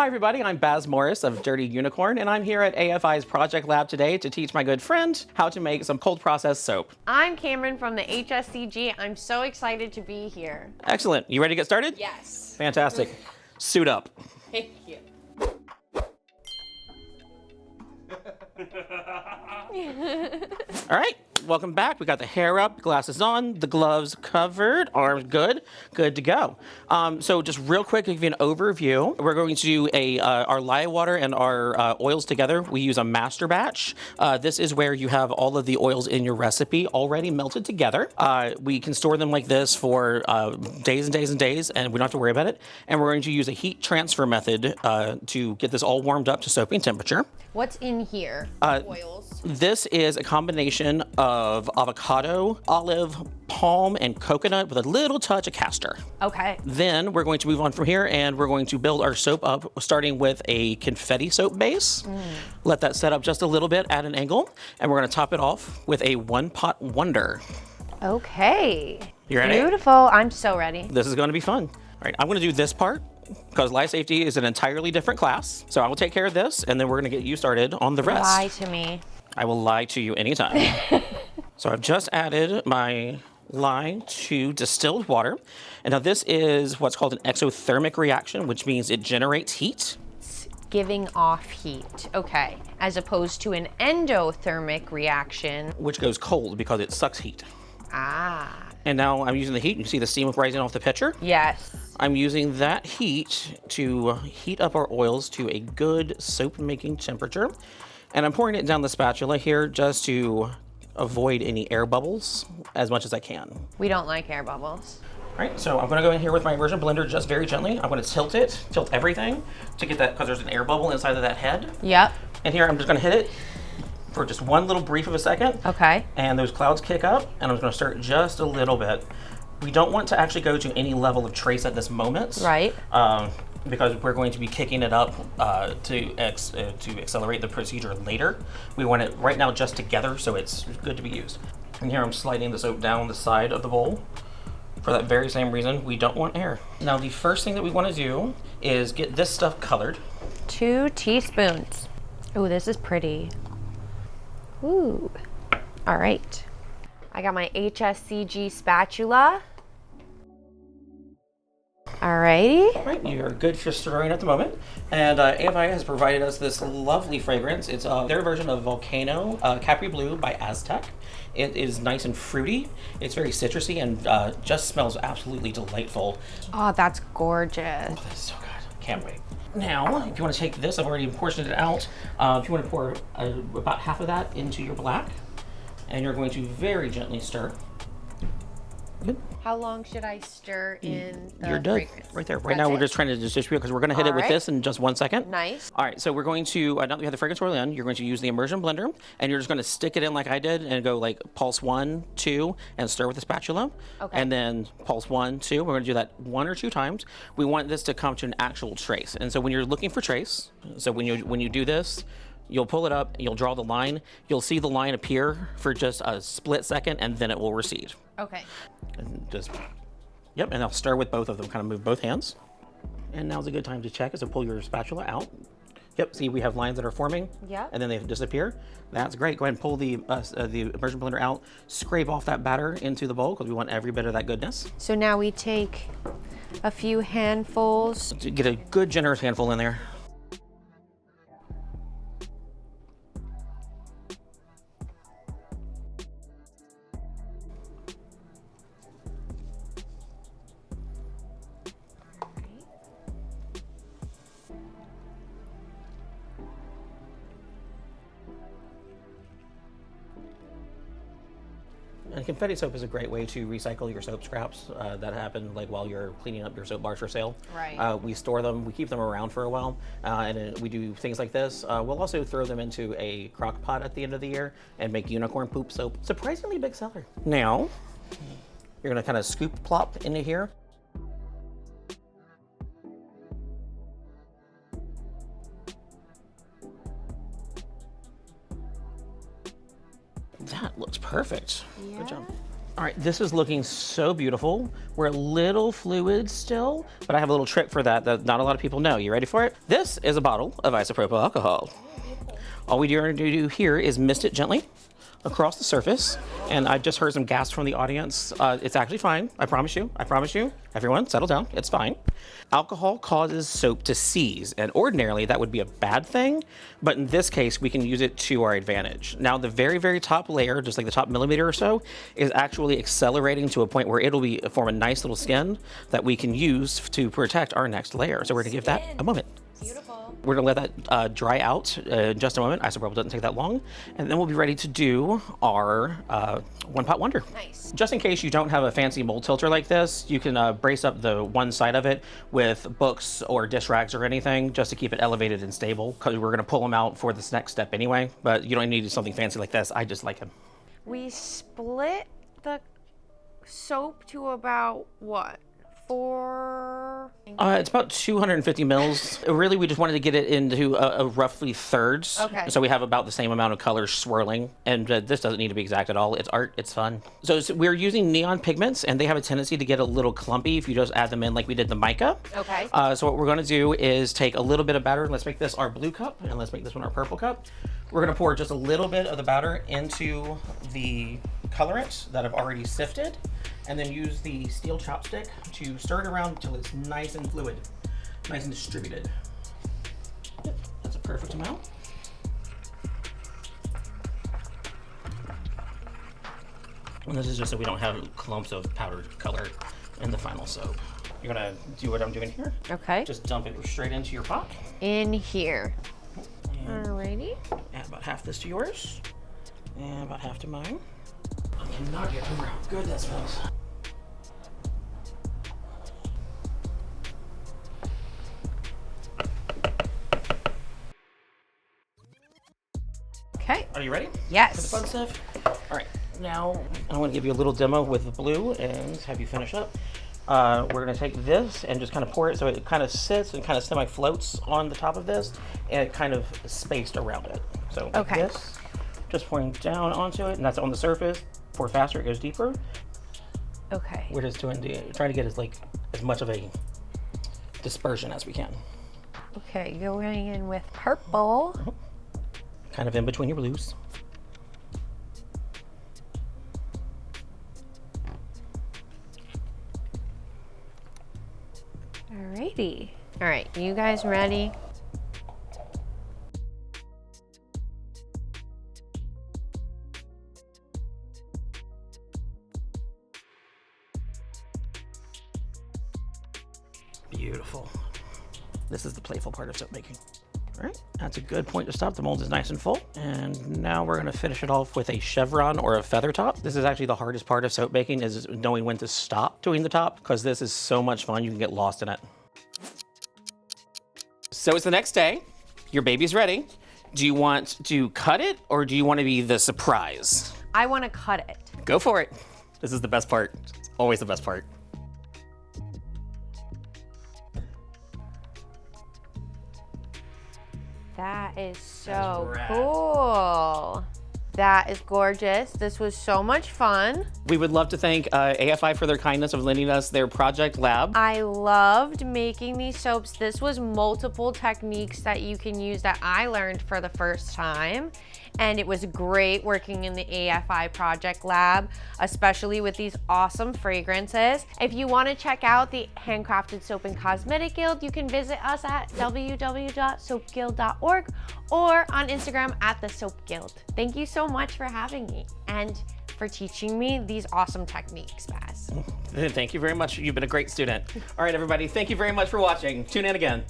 Hi everybody, I'm Baz Morris of Dirty Unicorn, and I'm here at AFI's Project Lab today to teach my good friend how to make some cold process soap. I'm Cameron from the HSCG. I'm so excited to be here. Excellent. You ready to get started? Yes. Fantastic. Suit up. Thank you. All right, welcome back. We got the hair up, glasses on, the gloves covered, arms good, good to go. So just real quick, to give you an overview, we're going to do our lye water and our oils together. We use a master batch. This is where you have all of the oils in your recipe already melted together. We can store them like this for days and days and days, and we don't have to worry about it. And we're going to use a heat transfer method to get this all warmed up to soaping temperature. What's in here? Oils. This is a combination of avocado, olive, palm, and coconut with a little touch of castor. Okay. Then we're going to move on from here and we're going to build our soap up, starting with a confetti soap base. Let that set up just a little bit at an angle, and we're going to top it off with a one pot wonder. Okay. You ready? Beautiful. I'm so ready. This is going to be fun. All right, I'm going to do this part because lye safety is an entirely different class. So I will take care of this, and then we're going to get you started on the rest. Lie to me. I will lie to you anytime. So I've just added my lye to distilled water. And now this is what's called an exothermic reaction, which means it generates heat. It's giving off heat. Okay. As opposed to an endothermic reaction. Which goes cold because it sucks heat. Ah. And now I'm using the heat. You see the steam rising off the pitcher? Yes. I'm using that heat to heat up our oils to a good soap making temperature. And I'm pouring it down the spatula here just to avoid any air bubbles as much as I can. We don't like air bubbles. All right, so I'm gonna go in here with my immersion blender just very gently. I'm gonna tilt everything to get that, because there's an air bubble inside of that head. Yep. And here I'm just gonna hit it for just one little brief of a second. Okay. And those clouds kick up, and I'm just gonna stir it just a little bit. We don't want to actually go to any level of trace at this moment. Right. Because we're going to be kicking it up to accelerate the procedure later. We want it right now just together, so it's good to be used. And here I'm sliding the soap down the side of the bowl. For that very same reason, we don't want air. Now the first thing that we want to do is get this stuff colored. 2 teaspoons. Oh, this is pretty. Ooh. All right. I got my HSCG spatula. Alrighty. All right, you're good for stirring at the moment. And AFI has provided us this lovely fragrance. It's their version of Volcano Capri Blue by Aztec. It is nice and fruity. It's very citrusy and just smells absolutely delightful. Oh, that's gorgeous. Oh, that's so good. Can't wait. Now, if you want to take this, I've already portioned it out. If you want to pour about half of that into your black, and you're going to very gently stir. Good. How long should I stir in the You're done. fragrance? Right there. Right That's now, it? we're just trying to distribute because we're going to hit it with this in just 1 second. Nice. All right, so we're going to, now that we have the fragrance oil in, you're going to use the immersion blender, and you're just going to stick it in like I did and go like pulse 1, 2, and stir with the spatula. Okay. And then pulse 1, 2. We're going to do that 1 or 2 times. We want this to come to an actual trace. And so when you're looking for trace, so when you do this, you'll pull it up, you'll draw the line, you'll see the line appear for just a split second, and then it will recede. Okay. And just, yep, and I'll stir with both of them, kind of move both hands. And now's a good time to check is to pull your spatula out. Yep, see we have lines that are forming. Yep. And then they disappear. That's great. Go ahead and pull the immersion blender out, scrape off that batter into the bowl because we want every bit of that goodness. So now we take a few handfuls. To get a good generous handful in there. And confetti soap is a great way to recycle your soap scraps that happen like while you're cleaning up your soap bars for sale. Right. We store them, we keep them around for a while, and we do things like this. We'll also throw them into a crock pot at the end of the year and make unicorn poop soap. Surprisingly big seller. Now, you're gonna kind of scoop plop into here. That looks perfect. Yeah. Good job. All right, this is looking so beautiful. We're a little fluid still, but I have a little trick for that that not a lot of people know. You ready for it? This is a bottle of isopropyl alcohol. All we are going to do here is mist it gently across the surface. And I just heard some gasps from the audience. It's actually fine. I promise you. I promise you. Everyone, settle down. It's fine. Alcohol causes soap to seize, and ordinarily that would be a bad thing, but in this case, we can use it to our advantage. Now, the very, very top layer, just like the top millimeter or so, is actually accelerating to a point where it'll form a nice little skin that we can use to protect our next layer. So we're gonna give that a moment. Beautiful. We're gonna let that dry out in just a moment. Isopropyl doesn't take that long. And then we'll be ready to do our one pot wonder. Nice. Just in case you don't have a fancy mold tilter like this, you can brace up the one side of it with books or dish rags or anything just to keep it elevated and stable, because we're gonna pull them out for this next step anyway. But you don't need something fancy like this. I just like them. We split the soap to about what? 4? It's about 250 mils. Really, we just wanted to get it into a roughly thirds. Okay. So we have about the same amount of colors swirling. And this doesn't need to be exact at all. It's art, it's fun. So we're using neon pigments, and they have a tendency to get a little clumpy if you just add them in like we did the mica. Okay. So what we're gonna do is take a little bit of batter. Let's make this our blue cup, and let's make this one our purple cup. We're gonna pour just a little bit of the batter into the colorants that I've already sifted, and then use the steel chopstick to stir it around until it's nice and fluid, nice and distributed. Yep, that's a perfect amount. And this is just so we don't have clumps of powdered color in the final soap. You're gonna do what I'm doing here. Okay. Just dump it straight into your pot. In here. And Alrighty. add about half this to yours, and about half to mine. I cannot get over how good that smells. Okay. Are you ready? Yes. For the fun stuff? All right, now I want to give you a little demo with the blue and have you finish up. We're gonna take this and just kind of pour it so it kind of sits and kind of semi-floats on the top of this, and it kind of spaced around it. So like Okay. this, just pouring down onto it, and that's on the surface. Pour faster, it goes deeper. Okay. We're just trying to get as much of a dispersion as we can. Okay, going in with purple. Kind of in between your blues. Alrighty. All right, you guys ready? Beautiful. This is the playful part of soap making. All right, that's a good point to stop. The mold is nice and full. And now we're gonna finish it off with a chevron or a feather top. This is actually the hardest part of soap making, is knowing when to stop doing the top, because this is so much fun, you can get lost in it. So it's the next day, your baby's ready. Do you want to cut it, or do you want to be the surprise? I want to cut it. Go for it. This is the best part. It's always the best part. That is so That's rad. cool. That is gorgeous. This was so much fun. We would love to thank AFI for their kindness of lending us their project lab. I loved making these soaps. This was multiple techniques that you can use that I learned for the first time. And it was great working in the AFI project lab, especially with these awesome fragrances. If you want to check out the Handcrafted Soap and Cosmetic Guild, you can visit us at www.soapguild.org or on Instagram at the Soap Guild. Thank you so much for having me and for teaching me these awesome techniques, Baz. Thank you very much. You've been a great student. All right, everybody, thank you very much for watching. Tune in again.